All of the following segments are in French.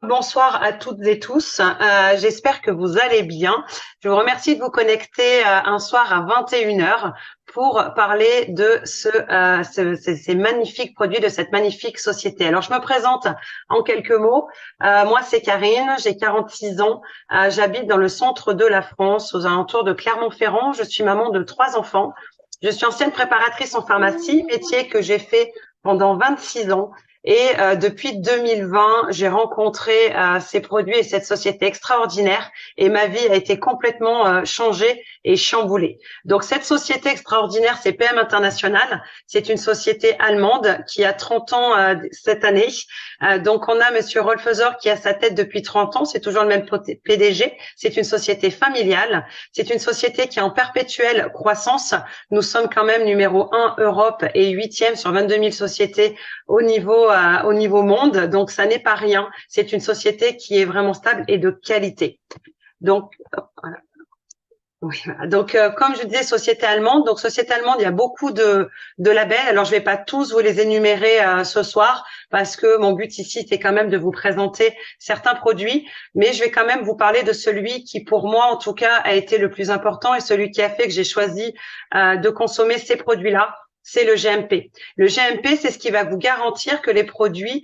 Bonsoir à toutes et tous. J'espère que vous allez bien. Je vous remercie de vous connecter un soir à 21 heures pour parler de ces magnifiques produits, de cette magnifique société. Alors, je me présente en quelques mots. Moi, c'est Karine, j'ai 46 ans. J'habite dans le centre de la France, aux alentours de Clermont-Ferrand. Je suis maman de 3 enfants. Je suis ancienne préparatrice en pharmacie, métier que j'ai fait pendant 26 ans. Et depuis 2020, j'ai rencontré ces produits et cette société extraordinaire et ma vie a été complètement changée et chamboulée. Donc cette société extraordinaire, c'est PM International. C'est une société allemande qui a 30 ans cette année. Donc on a Monsieur Rolfeser qui a sa tête depuis 30 ans. C'est toujours le même PDG. C'est une société familiale. C'est une société qui est en perpétuelle croissance. Nous sommes quand même numéro 1 Europe et 8e sur 22 000 sociétés au niveau monde. Donc, ça n'est pas rien. C'est une société qui est vraiment stable et de qualité. Donc, voilà. Oui, voilà. Donc, comme je disais, société allemande. Donc, société allemande, il y a beaucoup de labels. Alors, je vais pas tous vous les énumérer ce soir parce que mon but ici, c'est quand même de vous présenter certains produits. Mais je vais quand même vous parler de celui qui, pour moi, en tout cas, a été le plus important et celui qui a fait que j'ai choisi de consommer ces produits-là. C'est le GMP. Le GMP, c'est ce qui va vous garantir que les produits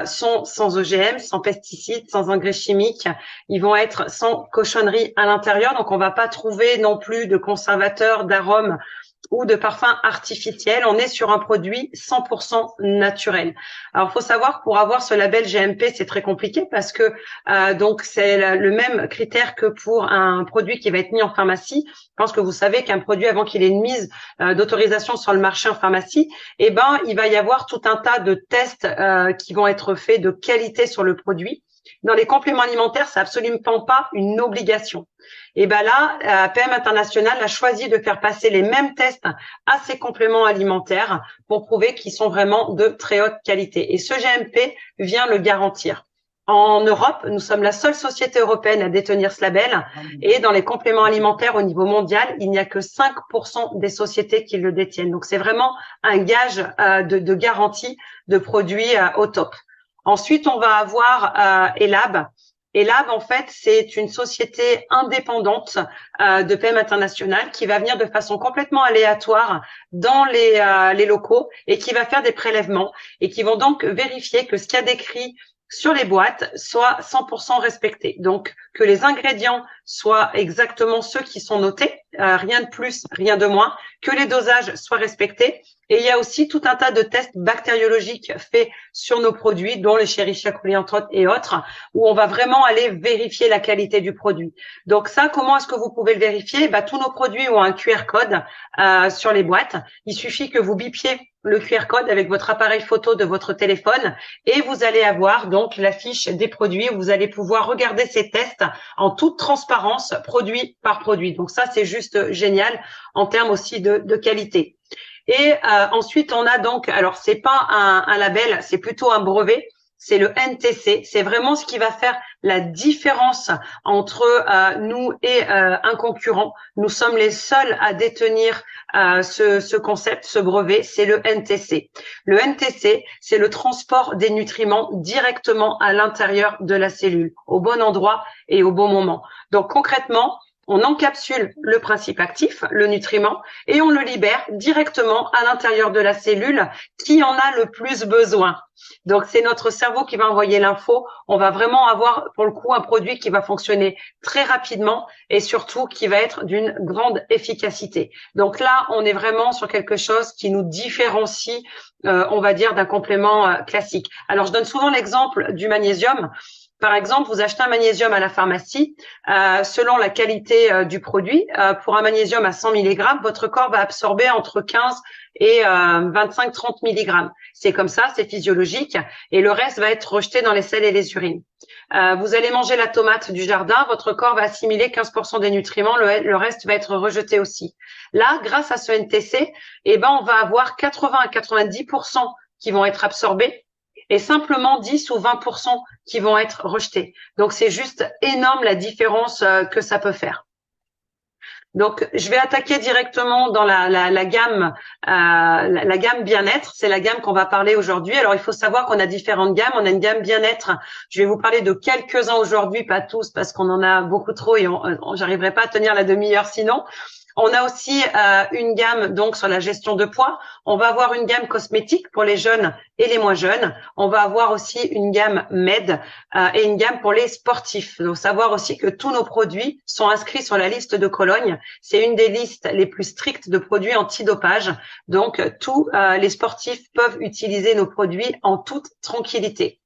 sont sans OGM, sans pesticides, sans engrais chimiques. Ils vont être sans cochonnerie à l'intérieur, donc on va pas trouver non plus de conservateurs, d'arômes ou de parfums artificiels. On est sur un produit 100% naturel. Alors, faut savoir que pour avoir ce label GMP, c'est très compliqué parce que donc c'est le même critère que pour un produit qui va être mis en pharmacie. Je pense que vous savez qu'un produit, avant qu'il ait une mise d'autorisation sur le marché en pharmacie, eh ben, il va y avoir tout un tas de tests qui vont être faits de qualité sur le produit. Dans les compléments alimentaires, c'est absolument pas une obligation. Et ben là, PM International a choisi de faire passer les mêmes tests à ces compléments alimentaires pour prouver qu'ils sont vraiment de très haute qualité. Et ce GMP vient le garantir. En Europe, nous sommes la seule société européenne à détenir ce label. Et dans les compléments alimentaires au niveau mondial, il n'y a que 5% des sociétés qui le détiennent. Donc, c'est vraiment un gage de garantie de produits au top. Ensuite, on va avoir Elab. Elab, en fait, c'est une société indépendante de PM International qui va venir de façon complètement aléatoire dans les locaux et qui va faire des prélèvements et qui vont donc vérifier que ce qu'il y a décrit sur les boîtes soit 100% respecté. Donc, que les ingrédients soient exactement ceux qui sont notés, rien de plus, rien de moins, que les dosages soient respectés. Et il y a aussi tout un tas de tests bactériologiques faits sur nos produits, dont les Escherichia coli entre autres et autres, où on va vraiment aller vérifier la qualité du produit. Donc ça, comment est-ce que vous pouvez le vérifier? Tous nos produits ont un QR code sur les boîtes. Il suffit que vous bipiez le QR code avec votre appareil photo de votre téléphone et vous allez avoir donc la fiche des produits où vous allez pouvoir regarder ces tests en toute transparence, produit par produit. Donc ça, c'est juste génial en termes aussi de qualité. Et ensuite, on a donc, alors c'est pas un label, c'est plutôt un brevet, c'est le NTC. C'est vraiment ce qui va faire la différence entre nous et un concurrent. Nous sommes les seuls à détenir ce concept, ce brevet, c'est le NTC. Le NTC, c'est le transport des nutriments directement à l'intérieur de la cellule, au bon endroit et au bon moment. Donc concrètement, on encapsule le principe actif, le nutriment, et on le libère directement à l'intérieur de la cellule qui en a le plus besoin. Donc, c'est notre cerveau qui va envoyer l'info. On va vraiment avoir, pour le coup, un produit qui va fonctionner très rapidement et surtout qui va être d'une grande efficacité. Donc là, on est vraiment sur quelque chose qui nous différencie, on va dire, d'un complément classique. Alors, je donne souvent l'exemple du magnésium. Par exemple, vous achetez un magnésium à la pharmacie, selon la qualité du produit, pour un magnésium à 100 mg, votre corps va absorber entre 15 et 25-30 mg. C'est comme ça, c'est physiologique, et le reste va être rejeté dans les selles et les urines. Vous allez manger la tomate du jardin, votre corps va assimiler 15% des nutriments, le reste va être rejeté aussi. Là, grâce à ce NTC, on va avoir 80 à 90% qui vont être absorbés, et simplement 10 ou 20% qui vont être rejetés. Donc, c'est juste énorme la différence que ça peut faire. Donc, je vais attaquer directement dans la gamme, la gamme bien-être. C'est la gamme qu'on va parler aujourd'hui. Alors, il faut savoir qu'on a différentes gammes. On a une gamme bien-être. Je vais vous parler de quelques-uns aujourd'hui, pas tous, parce qu'on en a beaucoup trop et j'arriverai pas à tenir la demi-heure sinon. On a aussi une gamme donc sur la gestion de poids. On va avoir une gamme cosmétique pour les jeunes et les moins jeunes. On va avoir aussi une gamme med et une gamme pour les sportifs. Il faut savoir aussi que tous nos produits sont inscrits sur la liste de Cologne. C'est une des listes les plus strictes de produits antidopage. Donc tous les sportifs peuvent utiliser nos produits en toute tranquillité.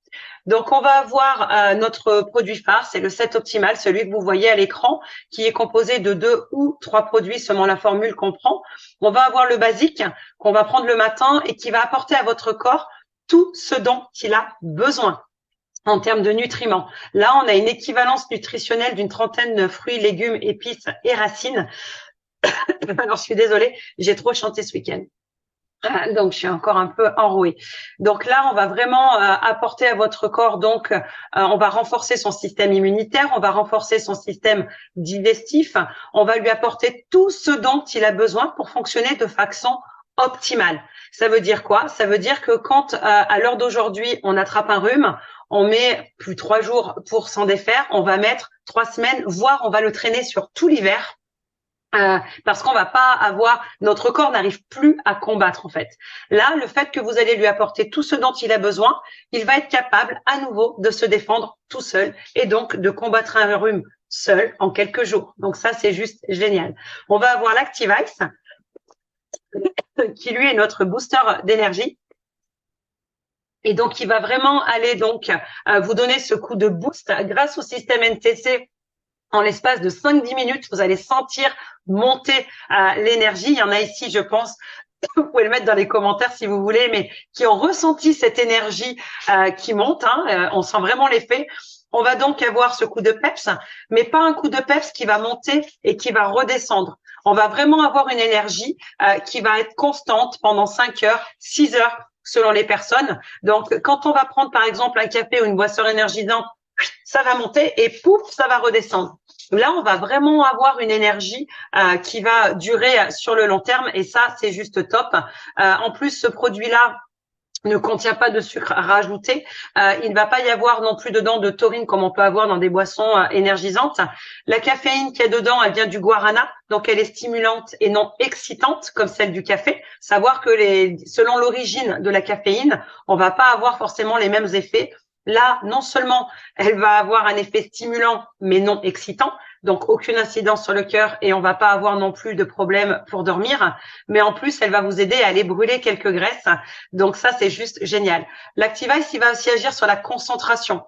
Donc, on va avoir notre produit phare, c'est le set optimal, celui que vous voyez à l'écran, qui est composé de 2 ou 3 produits selon la formule qu'on prend. On va avoir le basique qu'on va prendre le matin et qui va apporter à votre corps tout ce dont il a besoin en termes de nutriments. Là, on a une équivalence nutritionnelle d'une trentaine de fruits, légumes, épices et racines. Alors, je suis désolée, j'ai trop chanté ce week-end. Donc, je suis encore un peu enrouée. Donc là, on va vraiment apporter à votre corps, donc on va renforcer son système immunitaire, on va renforcer son système digestif, on va lui apporter tout ce dont il a besoin pour fonctionner de façon optimale. Ça veut dire quoi? Ça veut dire que quand, à l'heure d'aujourd'hui, on attrape un rhume, on met plus 3 jours pour s'en défaire, on va mettre 3 semaines, voire on va le traîner sur tout l'hiver. Parce qu'on va pas avoir, notre corps n'arrive plus à combattre en fait. Là, le fait que vous allez lui apporter tout ce dont il a besoin, il va être capable à nouveau de se défendre tout seul et donc de combattre un rhume seul en quelques jours. Donc ça, c'est juste génial. On va avoir l'Activice qui lui est notre booster d'énergie. Et donc, il va vraiment aller donc vous donner ce coup de boost grâce au système NTC. En l'espace de 5-10 minutes, vous allez sentir monter l'énergie. Il y en a ici, je pense, vous pouvez le mettre dans les commentaires si vous voulez, mais qui ont ressenti cette énergie qui monte. On sent vraiment l'effet. On va donc avoir ce coup de peps, mais pas un coup de peps qui va monter et qui va redescendre. On va vraiment avoir une énergie qui va être constante pendant 5 heures, 6 heures, selon les personnes. Donc, quand on va prendre, par exemple, un café ou une boisson énergisante, ça va monter et pouf, ça va redescendre. Là, on va vraiment avoir une énergie qui va durer sur le long terme et ça, c'est juste top. En plus, ce produit-là ne contient pas de sucre rajouté. Il ne va pas y avoir non plus dedans de taurine comme on peut avoir dans des boissons énergisantes. La caféine qu'il y a dedans, elle vient du guarana, donc elle est stimulante et non excitante comme celle du café. Savoir que selon l'origine de la caféine, on va pas avoir forcément les mêmes effets. Là, non seulement elle va avoir un effet stimulant, mais non excitant, donc aucune incidence sur le cœur et on va pas avoir non plus de problème pour dormir, mais en plus, elle va vous aider à aller brûler quelques graisses. Donc ça, c'est juste génial. L'Activice, il va aussi agir sur la concentration.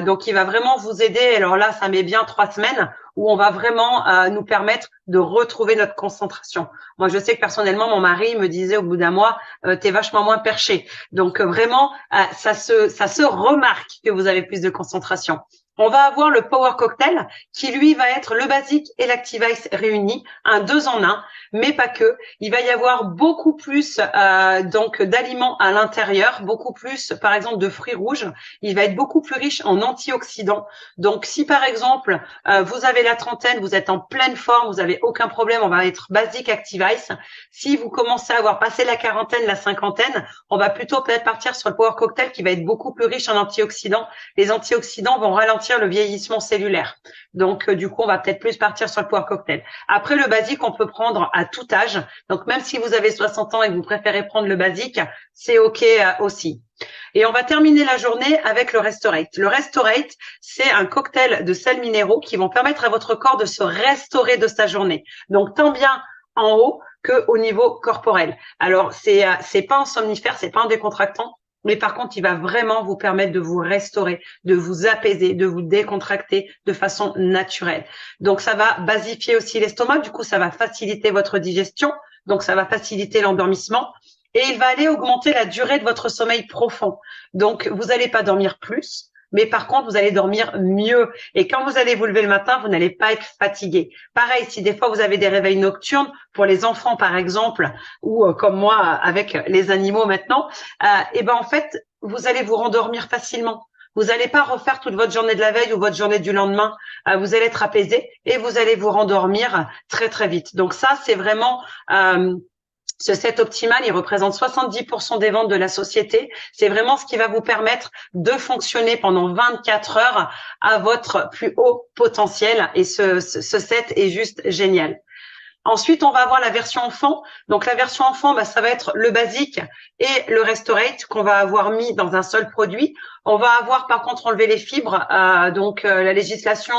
Donc, il va vraiment vous aider. Alors là, ça met bien 3 semaines où on va vraiment nous permettre de retrouver notre concentration. Moi, je sais que personnellement, mon mari me disait au bout d'un mois, t'es vachement moins perché. Donc vraiment, ça se remarque que vous avez plus de concentration. On va avoir le Power Cocktail qui, lui, va être le basique et l'Activice réunis, un 2 en 1, mais pas que. Il va y avoir beaucoup plus donc d'aliments à l'intérieur, beaucoup plus, par exemple, de fruits rouges. Il va être beaucoup plus riche en antioxydants. Donc, si par exemple, vous avez la trentaine, vous êtes en pleine forme, vous avez aucun problème, on va être basique Activice. Si vous commencez à avoir passé la quarantaine, la cinquantaine, on va plutôt peut-être partir sur le Power Cocktail qui va être beaucoup plus riche en antioxydants. Les antioxydants vont ralentir le vieillissement cellulaire. Donc, du coup, on va peut-être plus partir sur le Power Cocktail. Après, le basique, on peut prendre à tout âge. Donc, même si vous avez 60 ans et que vous préférez prendre le basique, c'est OK aussi. Et on va terminer la journée avec le Restorate. Le Restorate, c'est un cocktail de sels minéraux qui vont permettre à votre corps de se restaurer de sa journée. Donc, tant bien en haut que au niveau corporel. Alors, c'est pas un somnifère, c'est pas un décontractant. Mais par contre, il va vraiment vous permettre de vous restaurer, de vous apaiser, de vous décontracter de façon naturelle. Donc, ça va basifier aussi l'estomac. Du coup, ça va faciliter votre digestion. Donc, ça va faciliter l'endormissement. Et il va aller augmenter la durée de votre sommeil profond. Donc, vous n'allez pas dormir plus, mais par contre, vous allez dormir mieux. Et quand vous allez vous lever le matin, vous n'allez pas être fatigué. Pareil, si des fois vous avez des réveils nocturnes, pour les enfants par exemple, ou comme moi avec les animaux maintenant, et ben en fait, vous allez vous rendormir facilement. Vous n'allez pas refaire toute votre journée de la veille ou votre journée du lendemain. Vous allez être apaisé et vous allez vous rendormir très très vite. Donc ça, c'est vraiment ce set optimal, il représente 70% des ventes de la société. C'est vraiment ce qui va vous permettre de fonctionner pendant 24 heures à votre plus haut potentiel. Et ce set est juste génial. Ensuite, on va avoir la version enfant. Donc, la version enfant, ça va être le basique et le Restorate qu'on va avoir mis dans un seul produit. On va avoir, par contre, enlevé les fibres. La législation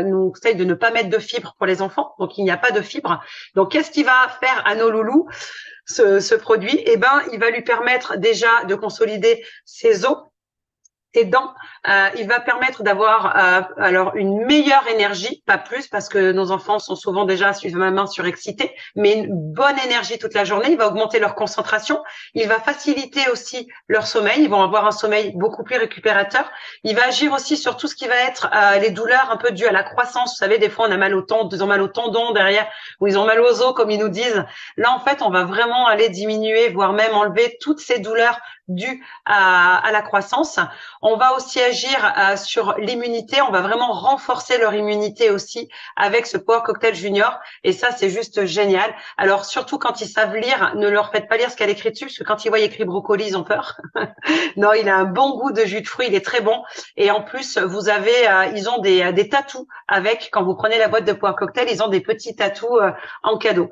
nous conseille de ne pas mettre de fibres pour les enfants. Donc, il n'y a pas de fibres. Donc, qu'est-ce qu'il va faire à nos loulous, ce produit? Eh ben, il va lui permettre déjà de consolider ses os, ses dents. Il va permettre d'avoir alors une meilleure énergie, pas plus parce que nos enfants sont souvent déjà suffisamment surexcités, mais une bonne énergie toute la journée. Il va augmenter leur concentration. Il va faciliter aussi leur sommeil. Ils vont avoir un sommeil beaucoup plus récupérateur. Il va agir aussi sur tout ce qui va être les douleurs un peu dues à la croissance. Vous savez, des fois on a mal au tendon, ils ont mal au tendon derrière, ou ils ont mal aux os comme ils nous disent. Là, en fait, on va vraiment aller diminuer, voire même enlever toutes ces douleurs dues à la croissance. On va aussi agir sur l'immunité. On va vraiment renforcer leur immunité aussi avec ce Power Cocktail Junior. Et ça, c'est juste génial. Alors, surtout quand ils savent lire, ne leur faites pas lire ce qu'il y a écrit dessus, parce que quand ils voient écrit brocoli, ils ont peur. Non, il a un bon goût de jus de fruits, il est très bon. Et en plus, vous avez, ils ont des tatous avec, quand vous prenez la boîte de Power Cocktail, ils ont des petits tatous en cadeau.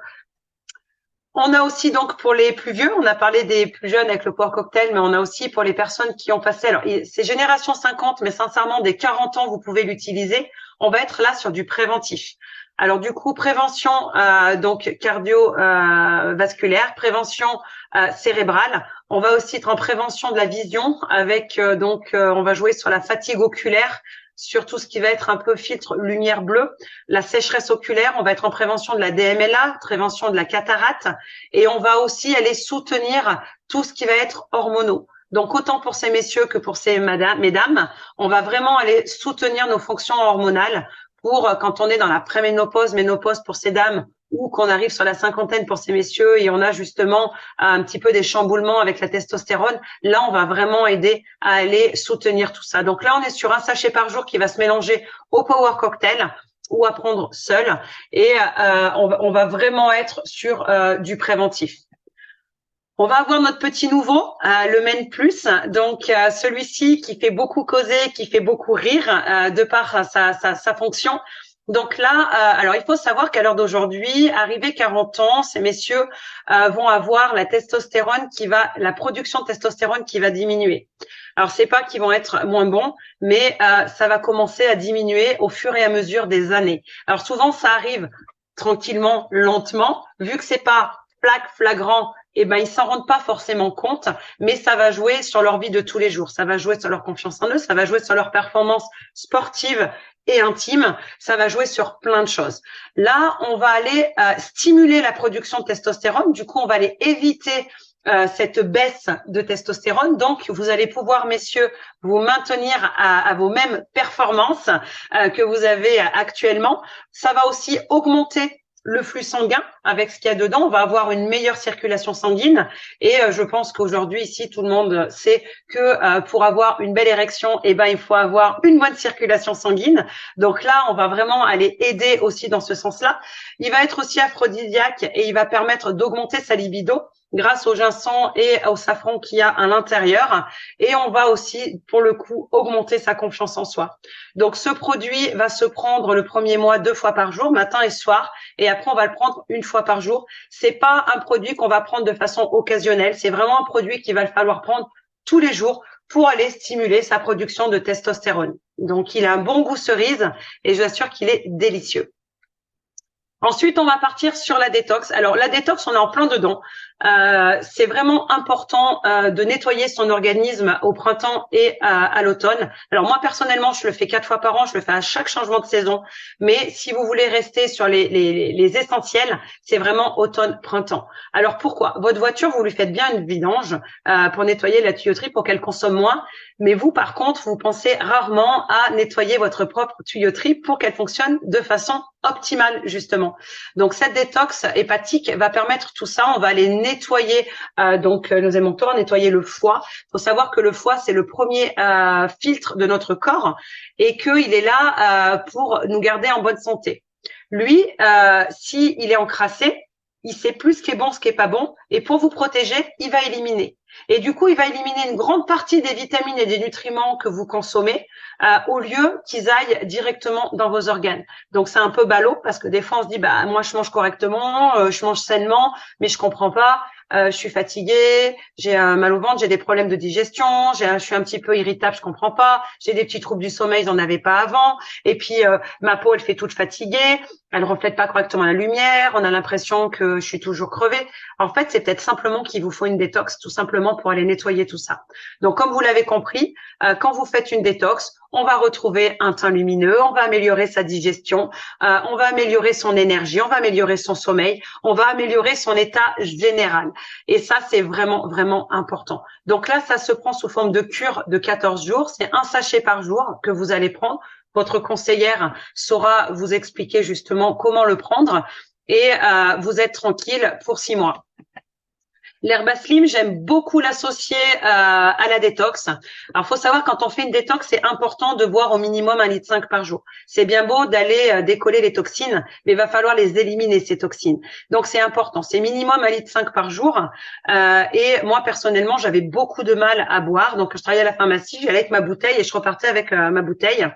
On a aussi donc pour les plus vieux, on a parlé des plus jeunes avec le Power Cocktail, mais on a aussi pour les personnes qui ont passé, alors c'est génération 50, mais sincèrement dès 40 ans vous pouvez l'utiliser. On va être là sur du préventif. Alors du coup prévention donc cardiovasculaire, prévention cérébrale. On va aussi être en prévention de la vision avec on va jouer sur la fatigue oculaire, sur tout ce qui va être un peu filtre lumière bleue, la sécheresse oculaire, on va être en prévention de la DMLA, prévention de la cataracte, et on va aussi aller soutenir tout ce qui va être hormonaux. Donc autant pour ces messieurs que pour ces mesdames, on va vraiment aller soutenir nos fonctions hormonales pour quand on est dans la préménopause, ménopause pour ces dames, ou qu'on arrive sur la cinquantaine pour ces messieurs et on a justement un petit peu des chamboulements avec la testostérone. Là, on va vraiment aider à aller soutenir tout ça. Donc là, on est sur un sachet par jour qui va se mélanger au Power Cocktail ou à prendre seul. Et on va vraiment être sur du préventif. On va avoir notre petit nouveau, le Men Plus. Donc celui-ci qui fait beaucoup causer, qui fait beaucoup rire de par sa fonction. Donc là, alors il faut savoir qu'à l'heure d'aujourd'hui, arrivé 40 ans, ces messieurs vont avoir la production de testostérone qui va diminuer. Alors c'est pas qu'ils vont être moins bons, mais ça va commencer à diminuer au fur et à mesure des années. Alors souvent ça arrive tranquillement, lentement, vu que c'est pas flagrant. Ils s'en rendent pas forcément compte, mais ça va jouer sur leur vie de tous les jours. Ça va jouer sur leur confiance en eux, ça va jouer sur leur performance sportive et intime, ça va jouer sur plein de choses. Là, on va aller stimuler la production de testostérone. Du coup, on va aller éviter cette baisse de testostérone. Donc, vous allez pouvoir, messieurs, vous maintenir à vos mêmes performances que vous avez actuellement. Ça va aussi augmenter le flux sanguin avec ce qu'il y a dedans. On va avoir une meilleure circulation sanguine et je pense qu'aujourd'hui ici tout le monde sait que pour avoir une belle érection, il faut avoir une bonne circulation sanguine. Donc là, on va vraiment aller aider aussi dans ce sens-là. Il va être aussi aphrodisiaque et il va permettre d'augmenter sa libido grâce au ginseng et au safran qu'il y a à l'intérieur. Et on va aussi, pour le coup, augmenter sa confiance en soi. Donc, ce produit va se prendre le premier mois 2 fois par jour, matin et soir. Et après, on va le prendre 1 fois par jour. C'est pas un produit qu'on va prendre de façon occasionnelle. C'est vraiment un produit qu'il va falloir prendre tous les jours pour aller stimuler sa production de testostérone. Donc, il a un bon goût cerise et je vous assure qu'il est délicieux. Ensuite, on va partir sur la détox. Alors, la détox, on est en plein dedans. C'est vraiment important de nettoyer son organisme au printemps et à l'automne. Alors, moi, personnellement, je le fais 4 fois par an. Je le fais à chaque changement de saison. Mais si vous voulez rester sur les essentiels, c'est vraiment automne-printemps. Alors, pourquoi? Votre voiture, vous lui faites bien une vidange pour nettoyer la tuyauterie pour qu'elle consomme moins. Mais vous, par contre, vous pensez rarement à nettoyer votre propre tuyauterie pour qu'elle fonctionne de façon optimale, justement. Donc, cette détox hépatique va permettre tout ça. On va aller nettoyer nos émonctoires, nettoyer le foie. Il faut savoir que le foie, c'est le premier filtre de notre corps et qu'il est là pour nous garder en bonne santé. Lui, si il est encrassé, il sait plus ce qui est bon, ce qui est pas bon, et pour vous protéger, il va éliminer. Et du coup, il va éliminer une grande partie des vitamines et des nutriments que vous consommez au lieu qu'ils aillent directement dans vos organes. Donc, c'est un peu ballot parce que des fois, on se dit, bah moi, je mange correctement, je mange sainement, mais je comprends pas. Je suis fatiguée, j'ai mal au ventre, j'ai des problèmes de digestion, je suis un petit peu irritable, je comprends pas. J'ai des petits troubles du sommeil, j'en avais pas avant. Et puis ma peau, elle fait toute fatiguée, elle reflète pas correctement la lumière. On a l'impression que je suis toujours crevée. En fait, c'est peut-être simplement qu'il vous faut une détox, tout simplement pour aller nettoyer tout ça. Donc, comme vous l'avez compris, quand vous faites une détox, on va retrouver un teint lumineux, on va améliorer sa digestion, on va améliorer son énergie, on va améliorer son sommeil, on va améliorer son état général. Et ça, c'est vraiment, vraiment important. Donc là, ça se prend sous forme de cure de 14 jours. C'est un sachet par jour que vous allez prendre. Votre conseillère saura vous expliquer justement comment le prendre et vous êtes tranquille pour 6 mois. L'herba slim, j'aime beaucoup l'associer à la détox. Alors, faut savoir, quand on fait une détox, c'est important de boire au minimum 1,5 litre par jour. C'est bien beau d'aller décoller les toxines, mais il va falloir les éliminer, ces toxines. Donc, c'est important. C'est minimum 1,5 litre par jour. Et moi, personnellement, j'avais beaucoup de mal à boire. Donc, je travaillais à la pharmacie, j'allais avec ma bouteille et je repartais avec ma bouteille.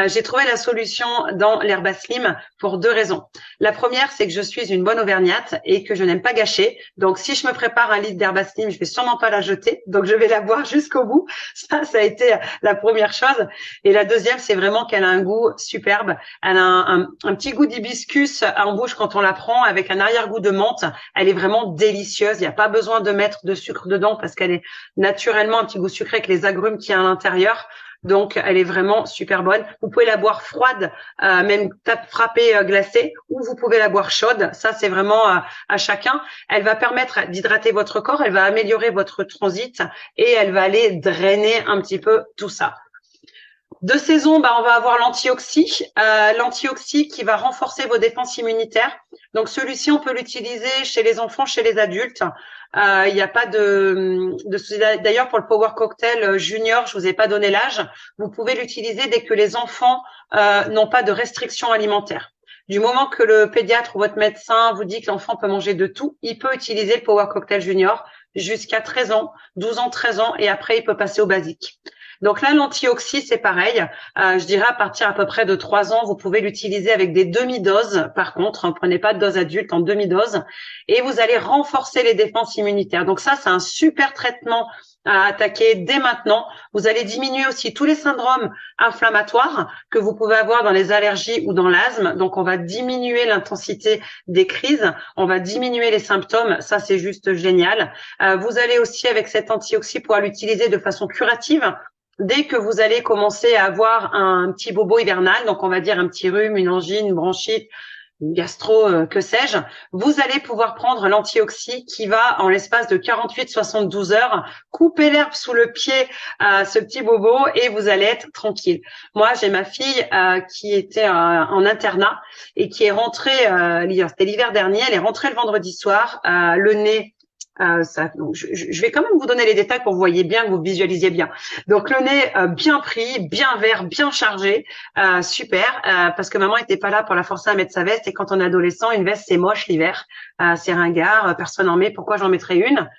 J'ai trouvé la solution dans l'herba slim pour 2 raisons. La première, c'est que je suis une bonne auvergnate et que je n'aime pas gâcher. Donc, si je me prépare 1 litre d'herba slim, je vais sûrement pas la jeter. Donc, je vais la boire jusqu'au bout. Ça a été la première chose. Et la deuxième, c'est vraiment qu'elle a un goût superbe. Elle a un petit goût d'hibiscus en bouche quand on la prend avec un arrière-goût de menthe. Elle est vraiment délicieuse. Il n'y a pas besoin de mettre de sucre dedans parce qu'elle est naturellement un petit goût sucré avec les agrumes qu'il y a à l'intérieur. Donc, elle est vraiment super bonne. Vous pouvez la boire froide, même frappée glacée, ou vous pouvez la boire chaude. Ça, c'est vraiment à chacun. Elle va permettre d'hydrater votre corps, elle va améliorer votre transit et elle va aller drainer un petit peu tout ça. De saison, on va avoir l'antioxy, l'antioxy qui va renforcer vos défenses immunitaires. Donc celui-ci, on peut l'utiliser chez les enfants, chez les adultes. Il n'y a pas de d'ailleurs pour le Power Cocktail Junior, je vous ai pas donné l'âge. Vous pouvez l'utiliser dès que les enfants n'ont pas de restrictions alimentaires. Du moment que le pédiatre ou votre médecin vous dit que l'enfant peut manger de tout, il peut utiliser le Power Cocktail Junior jusqu'à 13 ans, 12 ans, 13 ans, et après il peut passer au basique. Donc là, l'antioxy, c'est pareil. Je dirais à partir à peu près de 3 ans, vous pouvez l'utiliser avec des demi-doses. Par contre, ne prenez pas de dose adulte, en demi-dose. Et vous allez renforcer les défenses immunitaires. Donc ça, c'est un super traitement à attaquer dès maintenant. Vous allez diminuer aussi tous les syndromes inflammatoires que vous pouvez avoir dans les allergies ou dans l'asthme. Donc, on va diminuer l'intensité des crises. On va diminuer les symptômes. Ça, c'est juste génial. Vous allez aussi, avec cet antioxy, pouvoir l'utiliser de façon curative. Dès que vous allez commencer à avoir un petit bobo hivernal, donc on va dire un petit rhume, une angine, une bronchite, une gastro, que sais-je, vous allez pouvoir prendre l'antioxy qui va, en l'espace de 48-72 heures, couper l'herbe sous le pied à ce petit bobo et vous allez être tranquille. Moi, j'ai ma fille qui était en internat et qui est rentrée, c'était l'hiver dernier, elle est rentrée le vendredi soir, le nez. Donc je vais quand même vous donner les détails pour que vous voyez bien, que vous visualisiez bien. Donc le nez bien pris, bien vert, bien chargé, super, parce que maman était pas là pour la forcer à mettre sa veste et quand on est adolescent, une veste c'est moche l'hiver, c'est ringard, personne en met, pourquoi j'en mettrais une?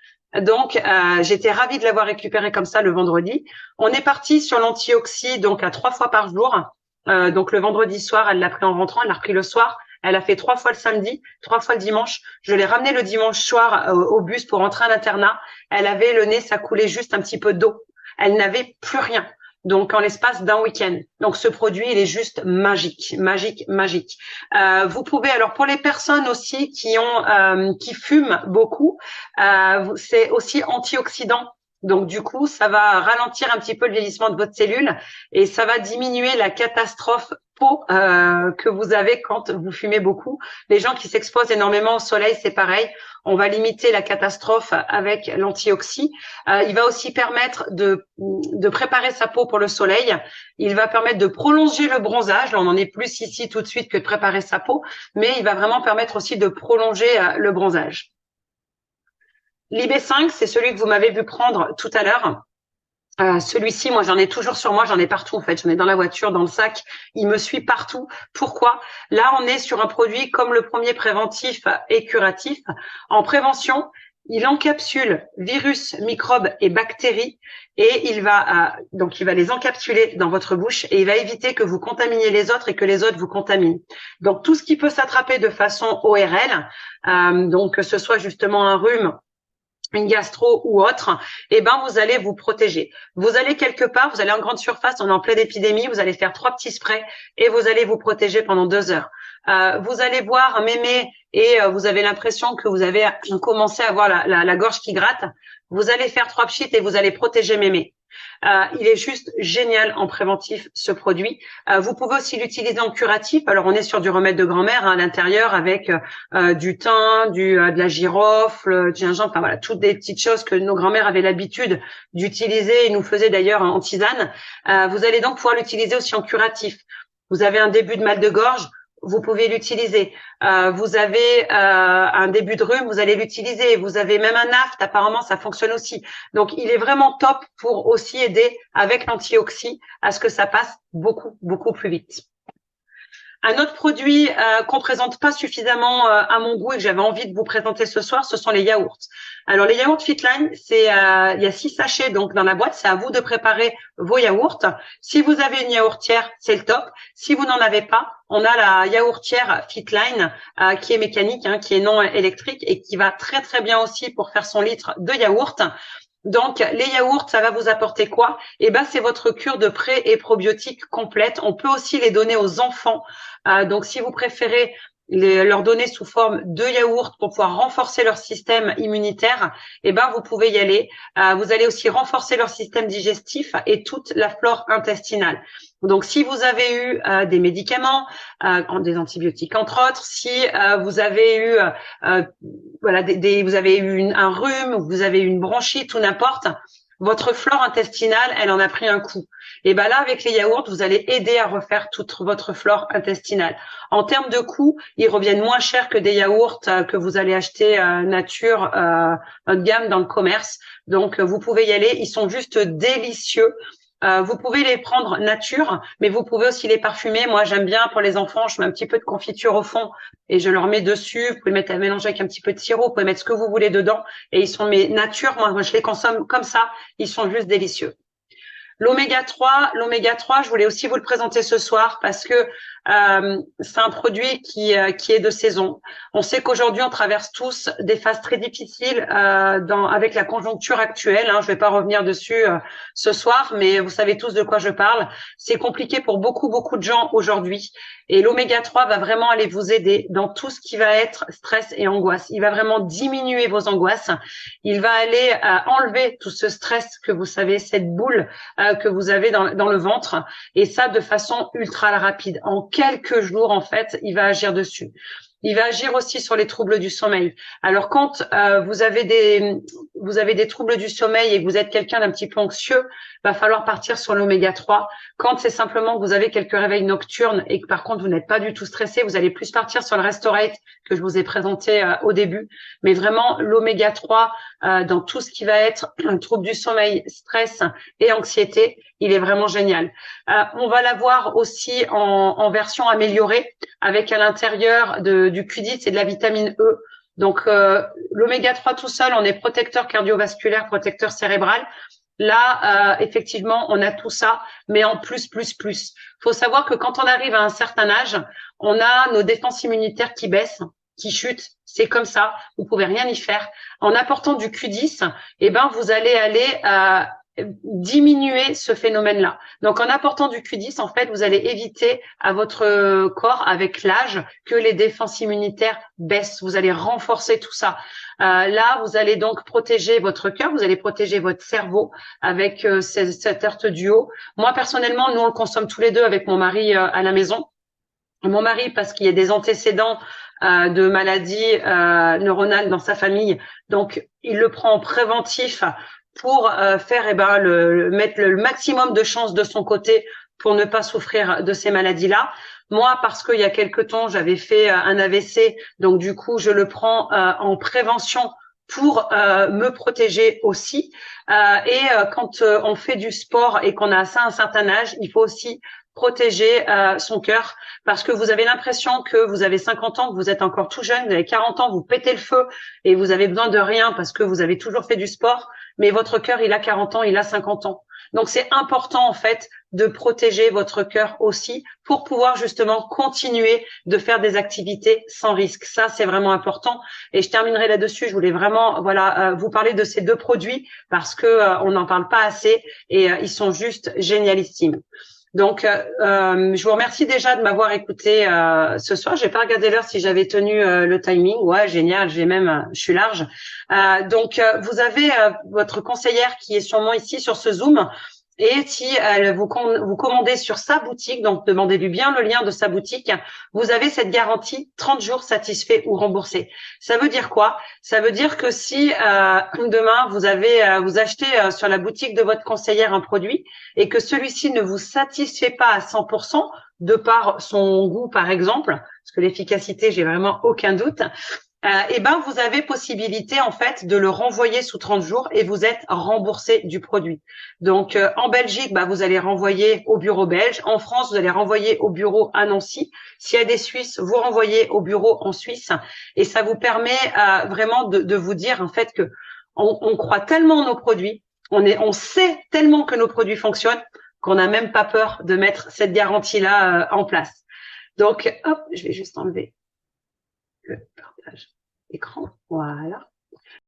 Donc j'étais ravie de l'avoir récupérée comme ça le vendredi. On est parti sur l'antioxy donc à 3 fois par jour. Donc le vendredi soir, elle l'a pris en rentrant, elle l'a repris le soir. Elle a fait 3 fois le samedi, 3 fois le dimanche. Je l'ai ramenée le dimanche soir au bus pour rentrer à l'internat. Elle avait le nez, ça coulait juste un petit peu d'eau. Elle n'avait plus rien. Donc, en l'espace d'un week-end. Donc, ce produit, il est juste magique, magique, magique. Vous pouvez, alors pour les personnes aussi qui fument beaucoup, c'est aussi antioxydant. Donc, du coup, ça va ralentir un petit peu le vieillissement de votre cellule et ça va diminuer la catastrophe peau que vous avez quand vous fumez beaucoup. Les gens qui s'exposent énormément au soleil, c'est pareil. On va limiter la catastrophe avec l'antioxy. Il va aussi permettre de préparer sa peau pour le soleil. Il va permettre de prolonger le bronzage. Là, on en est plus ici tout de suite que de préparer sa peau, mais il va vraiment permettre aussi de prolonger le bronzage. L'IB5, c'est celui que vous m'avez vu prendre tout à l'heure. Celui-ci, moi, j'en ai toujours sur moi, j'en ai partout en fait. J'en ai dans la voiture, dans le sac. Il me suit partout. Pourquoi? Là, on est sur un produit comme le premier préventif et curatif. En prévention, il encapsule virus, microbes et bactéries et il va les encapsuler dans votre bouche et il va éviter que vous contaminiez les autres et que les autres vous contaminent. Donc tout ce qui peut s'attraper de façon ORL, donc que ce soit justement un rhume, une gastro ou autre, eh ben vous allez vous protéger. Vous allez quelque part, vous allez en grande surface, on est en pleine épidémie, vous allez faire 3 petits sprays et vous allez vous protéger pendant 2 heures. Vous allez boire mémé et vous avez l'impression que vous avez commencé à avoir la gorge qui gratte. Vous allez faire 3 pchits et vous allez protéger mémé. Il est juste génial en préventif ce produit. Vous pouvez aussi l'utiliser en curatif. Alors on est sur du remède de grand-mère à l'intérieur avec du thym, de la girofle, du gingembre, enfin voilà, toutes des petites choses que nos grand-mères avaient l'habitude d'utiliser et nous faisaient d'ailleurs en tisane. Vous allez donc pouvoir l'utiliser aussi en curatif. Vous avez un début de mal de gorge, vous pouvez l'utiliser. Vous avez un début de rhume, vous allez l'utiliser. Vous avez même un aphte, apparemment ça fonctionne aussi. Donc il est vraiment top pour aussi aider avec l'antioxy à ce que ça passe beaucoup, beaucoup plus vite. Un autre produit qu'on présente pas suffisamment à mon goût et que j'avais envie de vous présenter ce soir, ce sont les yaourts. Alors les yaourts Fitline, il y a 6 sachets donc dans la boîte, c'est à vous de préparer vos yaourts. Si vous avez une yaourtière, c'est le top. Si vous n'en avez pas, on a la yaourtière Fitline qui est mécanique, qui est non électrique et qui va très très bien aussi pour faire son litre de yaourt. Donc, les yaourts, ça va vous apporter quoi? Eh ben, c'est votre cure de pré et probiotiques complète. On peut aussi les donner aux enfants. Donc, si vous préférez leur donner sous forme de yaourt pour pouvoir renforcer leur système immunitaire, eh ben, vous pouvez y aller. Vous allez aussi renforcer leur système digestif et toute la flore intestinale. Donc, si vous avez eu des médicaments, des antibiotiques entre autres, si vous avez eu voilà, vous avez eu un rhume, vous avez eu une bronchite ou n'importe, votre flore intestinale, elle en a pris un coup. Et ben là, avec les yaourts, vous allez aider à refaire toute votre flore intestinale. En termes de coût, ils reviennent moins cher que des yaourts que vous allez acheter nature, haut de gamme dans le commerce. Donc, vous pouvez y aller. Ils sont juste délicieux. Vous pouvez les prendre nature, mais vous pouvez aussi les parfumer. Moi, j'aime bien pour les enfants, je mets un petit peu de confiture au fond et je leur mets dessus. Vous pouvez mettre à mélanger avec un petit peu de sirop, vous pouvez mettre ce que vous voulez dedans. Et ils sont mes nature. Moi, je les consomme comme ça. Ils sont juste délicieux. L'oméga 3, je voulais aussi vous le présenter ce soir parce que c'est un produit qui est de saison. On sait qu'aujourd'hui, on traverse tous des phases très difficiles avec la conjoncture actuelle. Je vais pas revenir dessus ce soir, mais vous savez tous de quoi je parle. C'est compliqué pour beaucoup, beaucoup de gens aujourd'hui. Et l'oméga 3 va vraiment aller vous aider dans tout ce qui va être stress et angoisse. Il va vraiment diminuer vos angoisses. Il va aller enlever tout ce stress que vous savez, cette boule que vous avez dans le ventre. Et ça, de façon ultra rapide. En quelques jours, en fait, il va agir dessus. Il va agir aussi sur les troubles du sommeil. Alors, quand vous avez des troubles du sommeil et que vous êtes quelqu'un d'un petit peu anxieux, va falloir partir sur l'oméga 3. Quand c'est simplement que vous avez quelques réveils nocturnes et que par contre vous n'êtes pas du tout stressé, vous allez plus partir sur le Restorate que je vous ai présenté au début. Mais vraiment, l'oméga 3 dans tout ce qui va être un trouble du sommeil, stress et anxiété, il est vraiment génial. On va l'avoir aussi en version améliorée avec à l'intérieur du Q10 et de la vitamine E. Donc l'oméga 3 tout seul, on est protecteur cardiovasculaire, protecteur cérébral. Là, effectivement, on a tout ça, mais en plus. Faut savoir que quand on arrive à un certain âge, on a nos défenses immunitaires qui baissent, qui chutent. C'est comme ça. Vous pouvez rien y faire. En apportant du Q10, eh ben, vous allez aller diminuer ce phénomène-là. Donc, en apportant du Q10, en fait, vous allez éviter à votre corps, avec l'âge, que les défenses immunitaires baissent. Vous allez renforcer tout ça. Là, vous allez donc protéger votre cœur, vous allez protéger votre cerveau avec cette Earth Duo. Moi, personnellement, nous, on le consomme tous les deux avec mon mari à la maison. Mon mari, parce qu'il y a des antécédents de maladies neuronales dans sa famille, donc il le prend en préventif pour faire mettre le maximum de chances de son côté pour ne pas souffrir de ces maladies-là. Moi, parce qu'il y a quelque temps, j'avais fait un AVC, donc du coup, je le prends en prévention pour me protéger aussi. Quand on fait du sport et qu'on a ça à un certain âge, il faut aussi protéger son cœur, parce que vous avez l'impression que vous avez 50 ans, que vous êtes encore tout jeune, vous avez 40 ans, vous pétez le feu et vous avez besoin de rien parce que vous avez toujours fait du sport, mais votre cœur, il a 40 ans, il a 50 ans. Donc c'est important en fait de protéger votre cœur aussi pour pouvoir justement continuer de faire des activités sans risque. Ça, c'est vraiment important. Et je terminerai là-dessus. Je voulais vraiment vous parler de ces deux produits parce que on n'en parle pas assez et ils sont juste génialissimes. Donc, je vous remercie déjà de m'avoir écouté ce soir. J'ai pas regardé l'heure si j'avais tenu le timing. Ouais, génial. Je suis large. Vous avez votre conseillère qui est sûrement ici sur ce Zoom. Et si vous commandez sur sa boutique, donc demandez-lui bien le lien de sa boutique, vous avez cette garantie 30 jours satisfait ou remboursé. Ça veut dire quoi? Ça veut dire que si demain vous achetez sur la boutique de votre conseillère un produit et que celui-ci ne vous satisfait pas à 100% de par son goût par exemple, parce que l'efficacité, j'ai vraiment aucun doute, vous avez possibilité en fait de le renvoyer sous 30 jours et vous êtes remboursé du produit. Donc en Belgique, vous allez renvoyer au bureau belge. En France, vous allez renvoyer au bureau à Nancy. S'il y a des Suisses, vous renvoyez au bureau en Suisse. Et ça vous permet vraiment de vous dire en fait que on croit tellement en nos produits, on sait tellement que nos produits fonctionnent qu'on n'a même pas peur de mettre cette garantie-là en place. Donc, hop, je vais juste enlever le partage écran. Voilà.